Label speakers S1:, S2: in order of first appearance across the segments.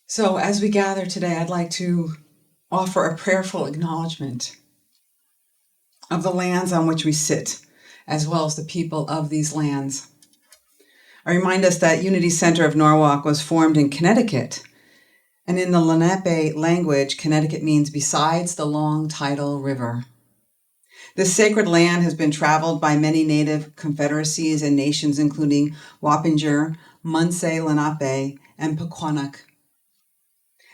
S1: So as we gather today, I'd like to offer a prayerful acknowledgement of the lands on which we sit, as well as the people of these lands. I remind us that Unity Center of Norwalk was formed in Connecticut, and in the Lenape language, Connecticut means besides the long tidal river. This sacred land has been traveled by many native confederacies and nations, including Wappinger, Munsee Lenape, and Pequannock.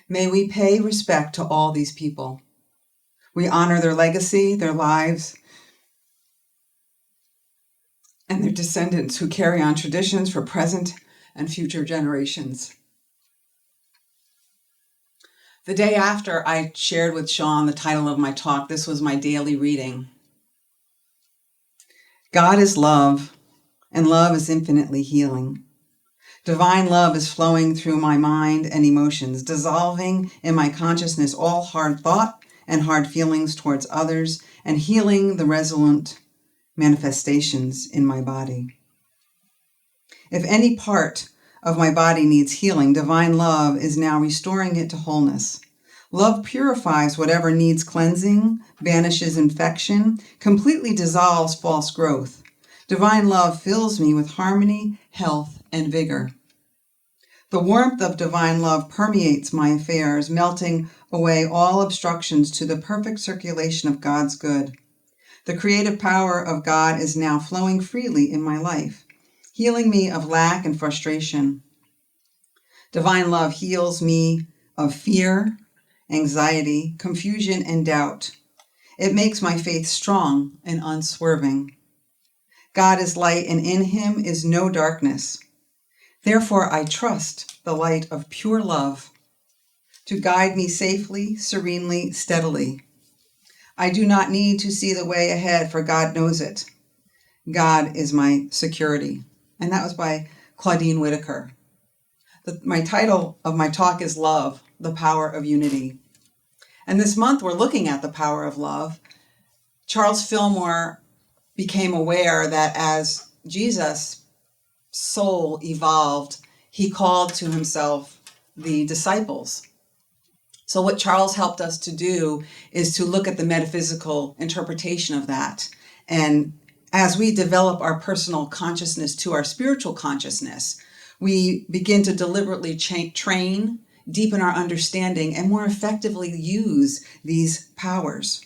S1: May we pay respect to all these people. We honor their legacy, their lives, and their descendants who carry on traditions for present and future generations. The day after I shared with Shawn the title of my talk, this was my daily reading. God is love, and love is infinitely healing. Divine love is flowing through my mind and emotions, dissolving in my consciousness all hard thought and hard feelings towards others, and healing the resonant manifestations in my body. If any part of my body needs healing, divine love is now restoring it to wholeness. Love purifies whatever needs cleansing, banishes infection, completely dissolves false growth. Divine love fills me with harmony, health, and vigor. The warmth of divine love permeates my affairs, melting away all obstructions to the perfect circulation of God's good. The creative power of God is now flowing freely in my life, healing me of lack and frustration. Divine love heals me of fear, anxiety, confusion, and doubt. It makes my faith strong and unswerving. God is light, and in him is no darkness. Therefore, I trust the light of pure love to guide me safely, serenely, steadily. I do not need to see the way ahead, for God knows it. God is my security. And that was by Claudine Whitaker. My title of my talk is Love, the Power of Unity. And this month we're looking at the power of love. Charles Fillmore became aware that as Jesus' soul evolved, he called to himself the disciples. So what Charles helped us to do is to look at the metaphysical interpretation of that. And as we develop our personal consciousness to our spiritual consciousness, we begin to deliberately train, deepen our understanding, and more effectively use these powers.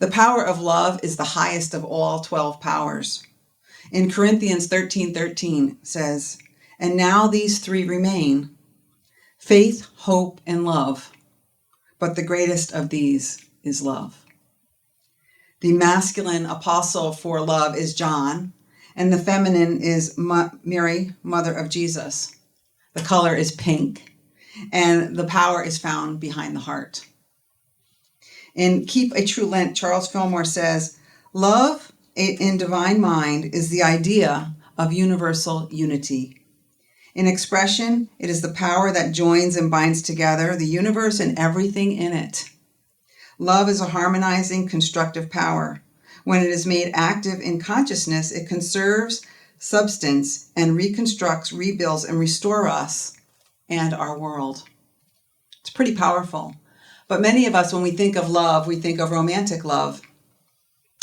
S1: The power of love is the highest of all 12 powers. In Corinthians 13:13 says, "And now these three remain, faith, hope, and love. But the greatest of these is love." The masculine apostle for love is John, and the feminine is Mary, mother of Jesus. The color is pink, and the power is found behind the heart. In Keep a True Lent, Charles Fillmore says, "Love in divine mind is the idea of universal unity. In expression, it is the power that joins and binds together the universe and everything in it. Love is a harmonizing, constructive power. When it is made active in consciousness, it conserves substance and reconstructs, rebuilds, and restores us and our world." It's pretty powerful. But many of us, when we think of love, we think of romantic love.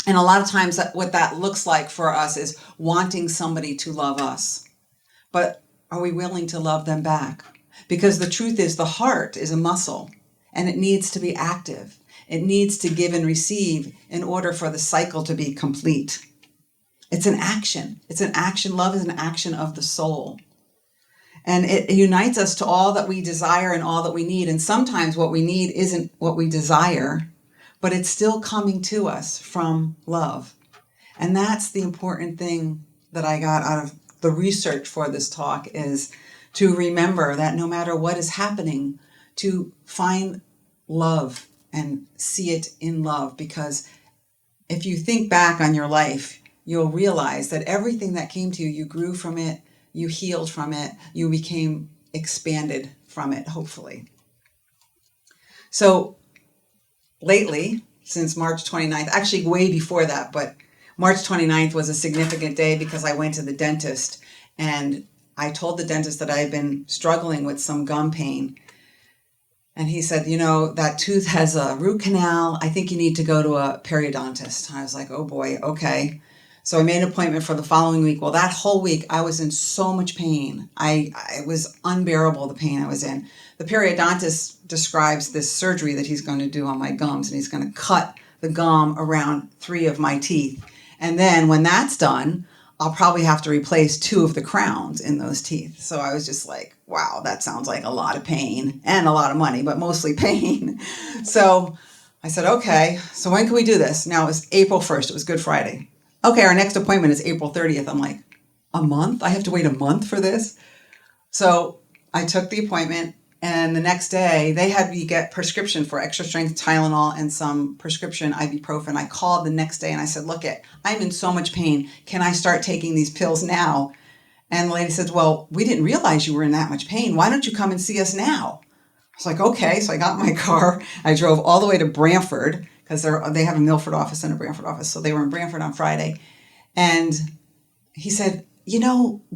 S1: And a lot of times what that looks like for us is wanting somebody to love us. But are we willing to love them back? Because the truth is, the heart is a muscle, and it needs to be active. It needs to give and receive in order for the cycle to be complete. It's an action. It's an action. Love is an action of the soul. And it unites us to all that we desire and all that we need. And sometimes what we need isn't what we desire, but it's still coming to us from love. And that's the important thing that I got out of the research for this talk, is to remember that no matter what is happening, to find love and see it in love. Because if you think back on your life, you'll realize that everything that came to you, you grew from it, you healed from it, you became expanded from it, hopefully. So lately, since March 29th, actually way before that, but March 29th was a significant day because I went to the dentist, and I told the dentist that I had been struggling with some gum pain And he said, that tooth has a root canal. I think you need to go to a periodontist. I was like, oh boy, okay. So I made an appointment for the following week. Well, that whole week I was in so much pain. It was unbearable, the pain I was in. The periodontist describes this surgery that he's going to do on my gums, and he's going to cut the gum around 3 of my teeth. And then when that's done, I'll probably have to replace 2 of the crowns in those teeth. So I was just like, wow, that sounds like a lot of pain and a lot of money, but mostly pain. So I said, okay, so when can we do this? Now it was April 1st. It was Good Friday. Okay, our next appointment is April 30th. I'm like, a month? I have to wait a month for this? So I took the appointment, and the next day they had me get prescription for extra strength Tylenol and some prescription ibuprofen. I called the next day and I said, look, I'm in so much pain. Can I start taking these pills now? And the lady said, well, we didn't realize you were in that much pain. Why don't you come and see us now? I was like, okay. So I got in my car. I drove all the way to Brantford, because they have a Milford office and a Brantford office. So they were in Brantford on Friday. And he said,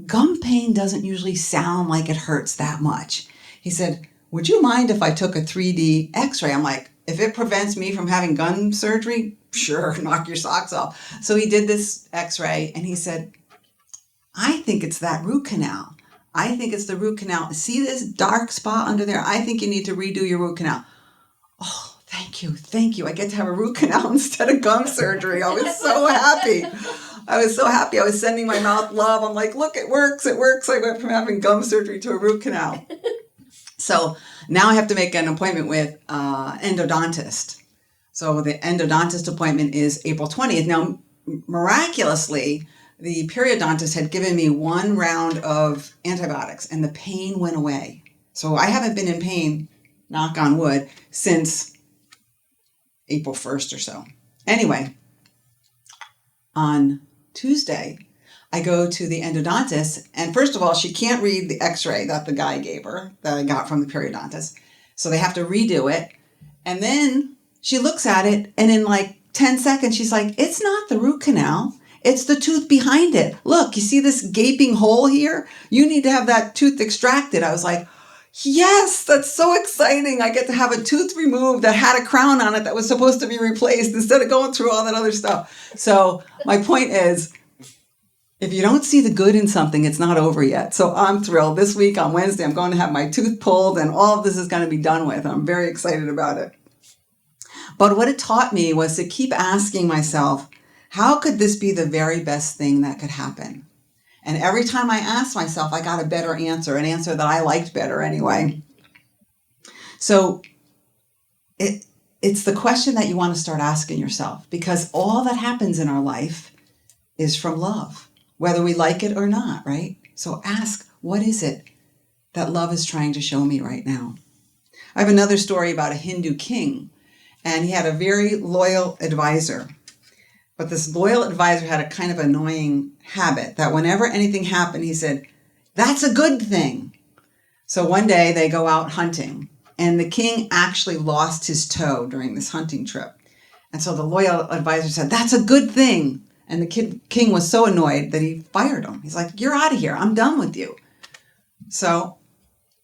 S1: gum pain doesn't usually sound like it hurts that much. He said, would you mind if I took a 3D x-ray? I'm like, if it prevents me from having gum surgery, sure, knock your socks off. So he did this x-ray, and he said, I think it's that root canal. I think it's the root canal. See this dark spot under there? I think you need to redo your root canal. Oh, thank you. I get to have a root canal instead of gum surgery. I was so happy. I was sending my mouth love. I'm like, look, it works. I went from having gum surgery to a root canal. So now I have to make an appointment with endodontist. So the endodontist appointment is April 20th. Now, miraculously, the periodontist had given me 1 round of antibiotics, and the pain went away. So I haven't been in pain, knock on wood, since April 1st or so. Anyway, on Tuesday, I go to the endodontist, and first of all, she can't read the x-ray that the guy gave her, that I got from the periodontist. So they have to redo it. And then she looks at it, and in like 10 seconds, she's like, it's not the root canal. It's the tooth behind it. Look, you see this gaping hole here? You need to have that tooth extracted. I was like, yes, that's so exciting. I get to have a tooth removed that had a crown on it that was supposed to be replaced instead of going through all that other stuff. So my point is, if you don't see the good in something, it's not over yet. So I'm thrilled. This week on Wednesday, I'm going to have my tooth pulled, and all of this is going to be done with. I'm very excited about it. But what it taught me was to keep asking myself, how could this be the very best thing that could happen? And every time I asked myself, I got a better answer, an answer that I liked better anyway. So it's the question that you want to start asking yourself, because all that happens in our life is from love, whether we like it or not, right? So ask, what is it that love is trying to show me right now? I have another story about a Hindu king, and he had a very loyal advisor. But this loyal advisor had a kind of annoying habit that whenever anything happened, he said, that's a good thing. So one day they go out hunting, and the king actually lost his toe during this hunting trip. And so the loyal advisor said, that's a good thing. And the king was so annoyed that he fired him. He's like, you're out of here. I'm done with you. So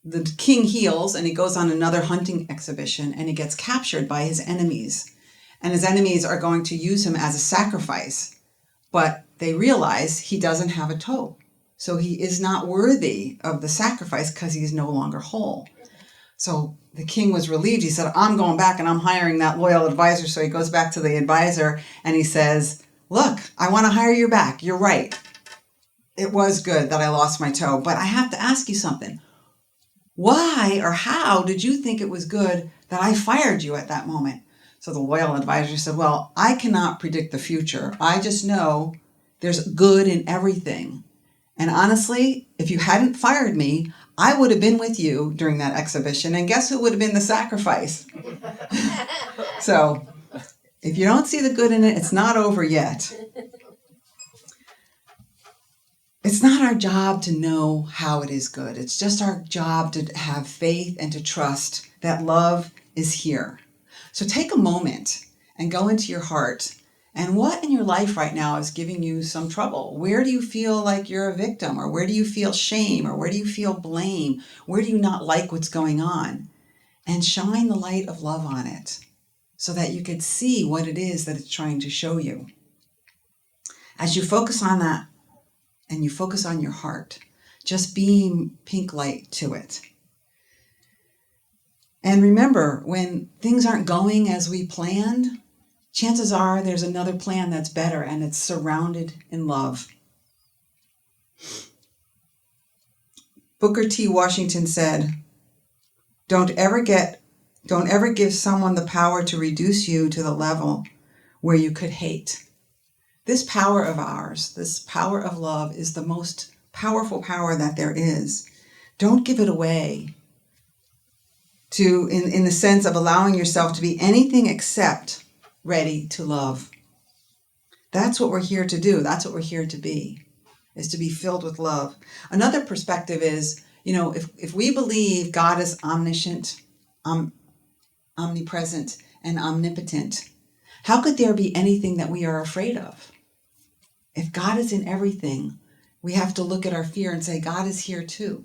S1: the king heals, and he goes on another hunting exhibition, and he gets captured by his enemies. And his enemies are going to use him as a sacrifice. But they realize he doesn't have a toe. So he is not worthy of the sacrifice because he's no longer whole. So the king was relieved. He said, I'm going back and I'm hiring that loyal advisor. So he goes back to the advisor and he says, look, I want to hire you back. You're right. It was good that I lost my toe, but I have to ask you something. Why or how did you think it was good that I fired you at that moment? So the loyal advisor said, well, I cannot predict the future. I just know there's good in everything. And honestly, if you hadn't fired me, I would have been with you during that exhibition. And guess who would have been the sacrifice? So if you don't see the good in it, it's not over yet. It's not our job to know how it is good. It's just our job to have faith and to trust that love is here. So take a moment and go into your heart. And what in your life right now is giving you some trouble? Where do you feel like you're a victim? Or where do you feel shame? Or where do you feel blame? Where do you not like what's going on? and shine the light of love on it so that you could see what it is that it's trying to show you. As you focus on that and you focus on your heart, just beam pink light to it. And remember, when things aren't going as we planned, chances are there's another plan that's better, and it's surrounded in love. Booker T. Washington said, Don't ever give someone the power to reduce you to the level where you could hate. This power of ours, this power of love, is the most powerful power that there is. Don't give it away in the sense of allowing yourself to be anything except ready to love. That's what we're here to do. That's what we're here to be, is to be filled with love. Another perspective is, if we believe God is omniscient, omnipresent, and omnipotent, how could there be anything that we are afraid of? If God is in everything, we have to look at our fear and say, God is here too.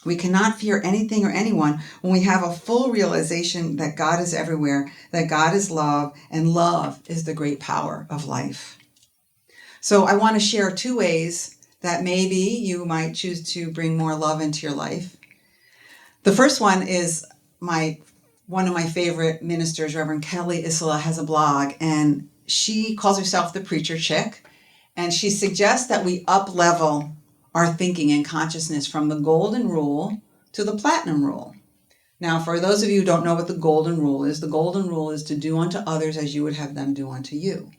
S1: We cannot fear anything or anyone when we have a full realization that God is everywhere, that God is love, and love is the great power of life. So I want to share 2 ways that maybe you might choose to bring more love into your life. The first one is one of my favorite ministers, Reverend Kelly Isola, has a blog, and she calls herself the Preacher Chick, and she suggests that we up-level our thinking and consciousness from the golden rule to the platinum rule. Now, for those of you who don't know what the golden rule is to do unto others as you would have them do unto you.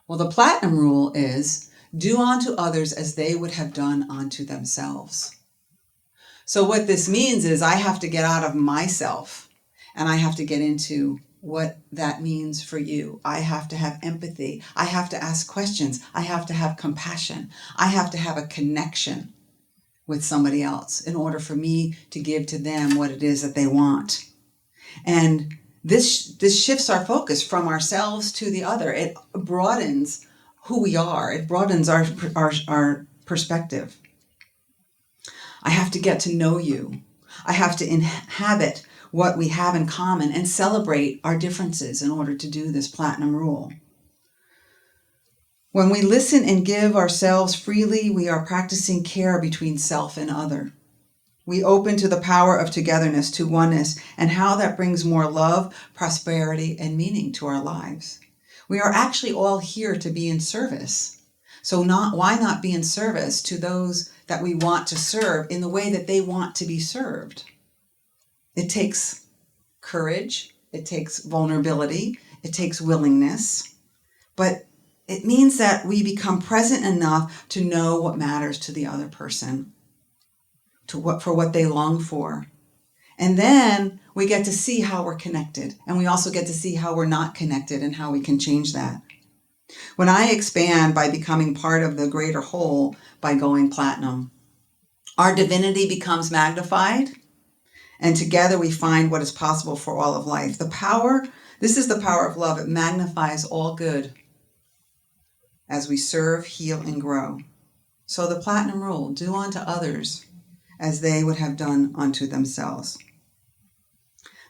S1: Well, the platinum rule is do unto others as they would have done unto themselves. So what this means is I have to get out of myself and I have to get into what that means for you. I have to have empathy. I have to ask questions. I have to have compassion. I have to have a connection with somebody else in order for me to give to them what it is that they want. And this shifts our focus from ourselves to the other. It broadens who we are. It broadens our perspective. I have to get to know you. I have to inhabit what we have in common and celebrate our differences in order to do this platinum rule. When we listen and give ourselves freely, we are practicing care between self and other. We open to the power of togetherness, to oneness, and how that brings more love, prosperity, and meaning to our lives. We are actually all here to be in service. So why not be in service to those that we want to serve in the way that they want to be served? It takes courage, it takes vulnerability, it takes willingness, but it means that we become present enough to know what matters to the other person, for what they long for. And then we get to see how we're connected, and we also get to see how we're not connected and how we can change that. When I expand by becoming part of the greater whole by going platinum, our divinity becomes magnified, and together we find what is possible for all of life. This is the power of love. It magnifies all good as we serve, heal, and grow. So the platinum rule, do unto others as they would have done unto themselves.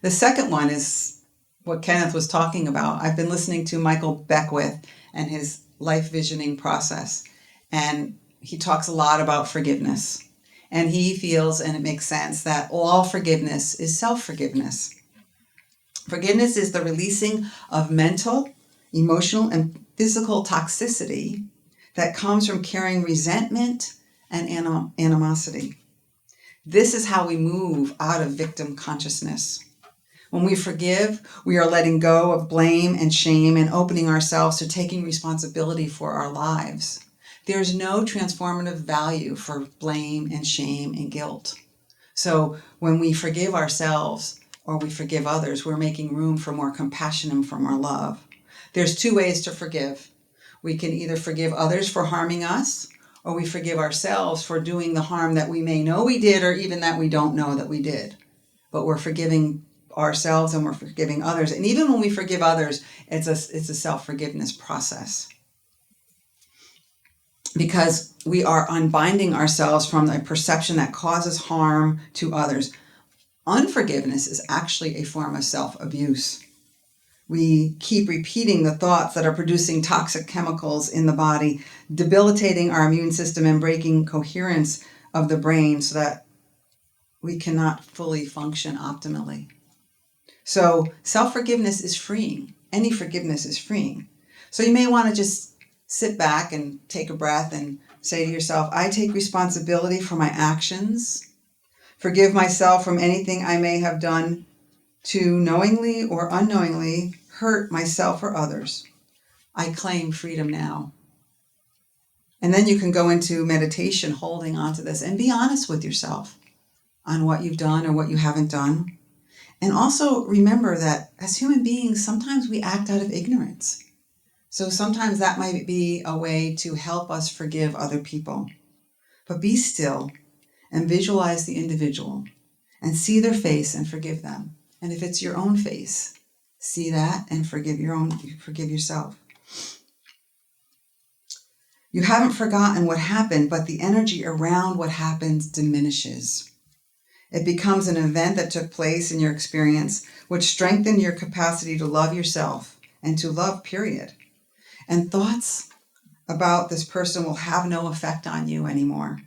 S1: The second one is what Kenneth was talking about. I've been listening to Michael Beckwith and his life visioning process, and he talks a lot about forgiveness. And he feels, and it makes sense, that all forgiveness is self-forgiveness. Forgiveness is the releasing of mental, emotional, and physical toxicity that comes from carrying resentment and animosity. This is how we move out of victim consciousness. When we forgive, we are letting go of blame and shame and opening ourselves to taking responsibility for our lives. There's no transformative value for blame and shame and guilt. So when we forgive ourselves or we forgive others, we're making room for more compassion and for more love. There's 2 ways to forgive. We can either forgive others for harming us, or we forgive ourselves for doing the harm that we may know we did, or even that we don't know that we did. But we're forgiving ourselves and we're forgiving others. And even when we forgive others, it's a self-forgiveness process. Because we are unbinding ourselves from the perception that causes harm to others. Unforgiveness is actually a form of self-abuse. We keep repeating the thoughts that are producing toxic chemicals in the body, debilitating our immune system and breaking coherence of the brain so that we cannot fully function optimally. So self-forgiveness is freeing. Any forgiveness is freeing. So you may want to just sit back and take a breath and say to yourself, I take responsibility for my actions. Forgive myself from anything I may have done to knowingly or unknowingly hurt myself or others. I claim freedom now. And then you can go into meditation holding on to this and be honest with yourself on what you've done or what you haven't done. And also remember that as human beings, sometimes we act out of ignorance. So sometimes that might be a way to help us forgive other people. But be still and visualize the individual and see their face and forgive them. And if it's your own face, see that and forgive yourself. You haven't forgotten what happened, but the energy around what happens diminishes. It becomes an event that took place in your experience, which strengthened your capacity to love yourself and to love, period. And thoughts about this person will have no effect on you anymore.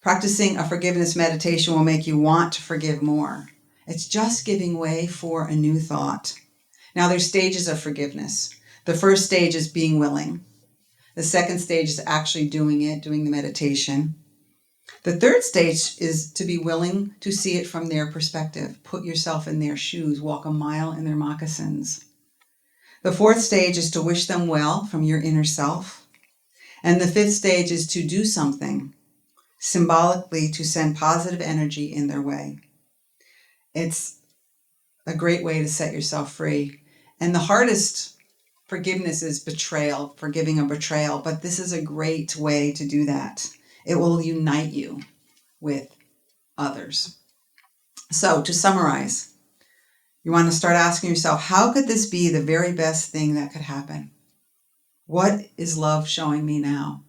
S1: Practicing a forgiveness meditation will make you want to forgive more. It's just giving way for a new thought. Now, there's stages of forgiveness. The first stage is being willing. The second stage is actually doing the meditation. The third stage is to be willing to see it from their perspective. Put yourself in their shoes, walk a mile in their moccasins. The fourth stage is to wish them well from your inner self. And the fifth stage is to do something, symbolically to send positive energy in their way. It's a great way to set yourself free. And the hardest forgiveness is betrayal, forgiving a betrayal, but this is a great way to do that. It will unite you with others. So to summarize, you want to start asking yourself, how could this be the very best thing that could happen? What is love showing me now?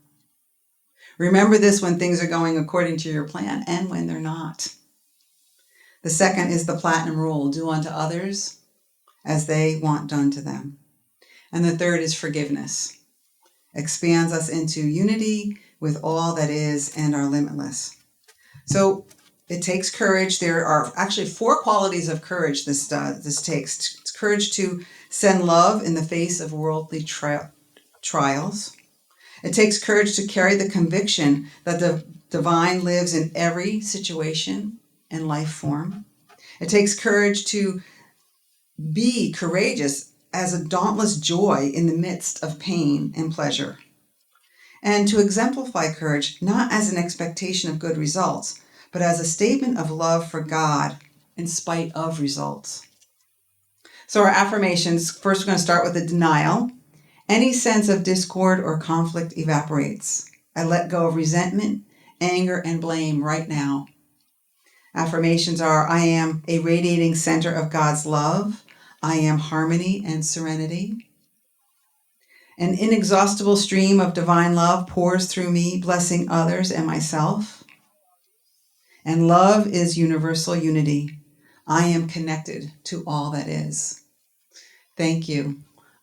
S1: Remember this when things are going according to your plan and when they're not. The second is the platinum rule, do unto others as they want done to them. And the third is forgiveness. Expands us into unity with all that is and are limitless. So it takes courage. There are actually 4 qualities of courage this takes. It's courage to send love in the face of worldly trials. It takes courage to carry the conviction that the divine lives in every situation and life form. It takes courage to be courageous as a dauntless joy in the midst of pain and pleasure. And to exemplify courage not as an expectation of good results, but as a statement of love for God in spite of results. So our affirmations, first we're going to start with the denial. Any sense of discord or conflict evaporates. I let go of resentment, anger, and blame right now. Affirmations are, I am a radiating center of God's love. I am harmony and serenity. An inexhaustible stream of divine love pours through me, blessing others and myself. And love is universal unity. I am connected to all that is. Thank you.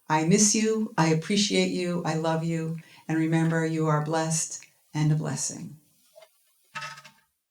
S1: I miss you. I appreciate you. I love you. And remember, you are blessed and a blessing.